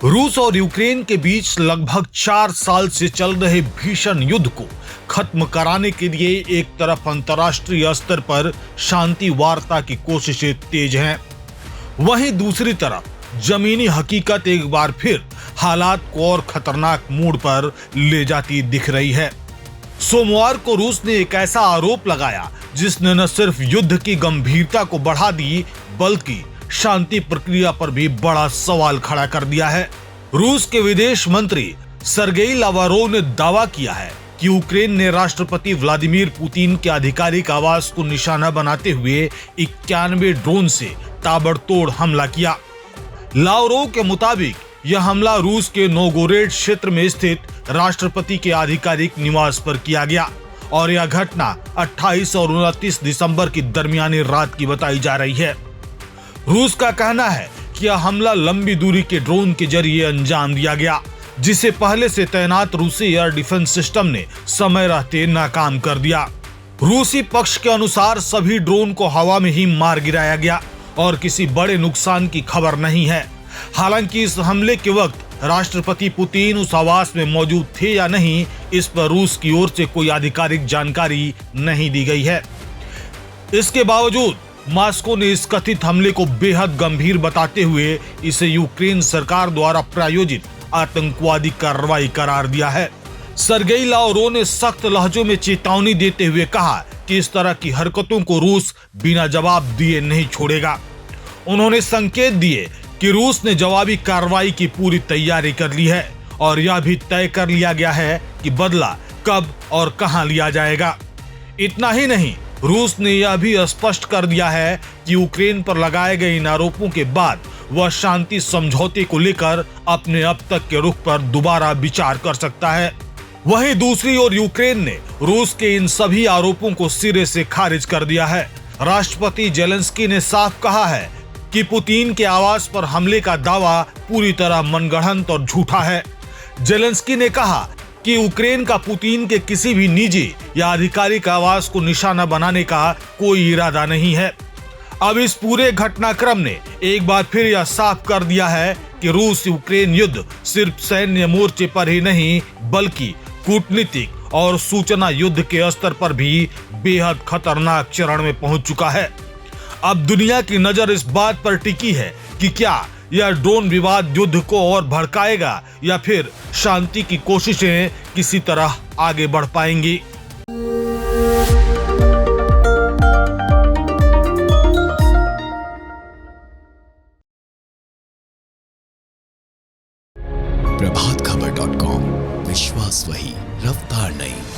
रूस और यूक्रेन के बीच लगभग 4 साल से चल रहे भीषण युद्ध को खत्म कराने के लिए एक तरफ अंतर्राष्ट्रीय स्तर पर शांति वार्ता की कोशिशें तेज हैं, वहीं दूसरी तरफ जमीनी हकीकत एक बार फिर हालात को और खतरनाक मोड़ पर ले जाती दिख रही है। सोमवार को रूस ने एक ऐसा आरोप लगाया जिसने न सिर्फ युद्ध की गंभीरता को बढ़ा दी बल्कि शांति प्रक्रिया पर भी बड़ा सवाल खड़ा कर दिया है। रूस के विदेश मंत्री सर्गेई लावारोव ने दावा किया है कि यूक्रेन ने राष्ट्रपति व्लादिमीर पुतिन के आधिकारिक आवास को निशाना बनाते हुए 91 ड्रोन से ताबड़तोड़ हमला किया। लावारोव के मुताबिक यह हमला रूस के नोगोरेड क्षेत्र में स्थित राष्ट्रपति के आधिकारिक निवास पर किया गया और यह घटना 28 और 29 दिसंबर की दरमियानी रात की बताई जा रही है। रूस का कहना है कि यह हमला लंबी दूरी के ड्रोन के जरिए अंजाम दिया गया, जिसे पहले से तैनात रूसी एयर डिफेंस सिस्टम ने समय रहते नाकाम कर दिया। रूसी पक्ष के अनुसार सभी ड्रोन को हवा में ही मार गिराया गया और किसी बड़े नुकसान की खबर नहीं है। हालांकि इस हमले के वक्त राष्ट्रपति पुतिन उस आवास में मौजूद थे या नहीं, इस पर रूस की ओर से कोई आधिकारिक जानकारी नहीं दी गई है। इसके बावजूद मॉस्को ने इस कथित हमले को बेहद गंभीर बताते हुए इसे यूक्रेन सरकार द्वारा प्रायोजित आतंकवादी कार्रवाई करार दिया है। सर्गेई लावारोव ने सख्त लहजों में चेतावनी देते हुए कहा कि इस तरह की हरकतों को रूस बिना जवाब दिए नहीं छोड़ेगा। उन्होंने संकेत दिए कि रूस ने जवाबी कार्रवाई की पूरी तैयारी कर ली है और यह भी तय कर लिया गया है कि बदला कब और कहां लिया जाएगा। इतना ही नहीं, रूस ने यह भी स्पष्ट कर दिया है कि यूक्रेन पर लगाए गए इन आरोपों के बाद वह शांति समझौते को लेकर अपने अब तक के रुख पर दोबारा विचार कर सकता है। वहीं दूसरी ओर यूक्रेन ने रूस के इन सभी आरोपों को सिरे से खारिज कर दिया है। राष्ट्रपति जेलेंस्की ने साफ कहा है कि पुतिन के आवास पर हमले का दावा पूरी तरह मनगढ़ंत और झूठा है। जेलेंस्की ने कहा कि यूक्रेन का पुतिन के किसी भी निजी या आधिकारिक आवास को निशाना बनाने का कोई इरादा नहीं है। अब इस पूरे घटनाक्रम ने एक बार फिर यह साफ कर दिया है कि रूस यूक्रेन युद्ध सिर्फ सैन्य मोर्चे पर ही नहीं बल्कि कूटनीतिक और सूचना युद्ध के स्तर पर भी बेहद खतरनाक चरण में पहुंच चुका है। अब दुनिया की नजर इस बात पर टिकी है कि क्या यह ड्रोन विवाद युद्ध को और भड़काएगा या फिर शांति की कोशिशें किसी तरह आगे बढ़ पाएंगी। प्रभातखबर.com, विश्वास वही, रफ्तार नहीं।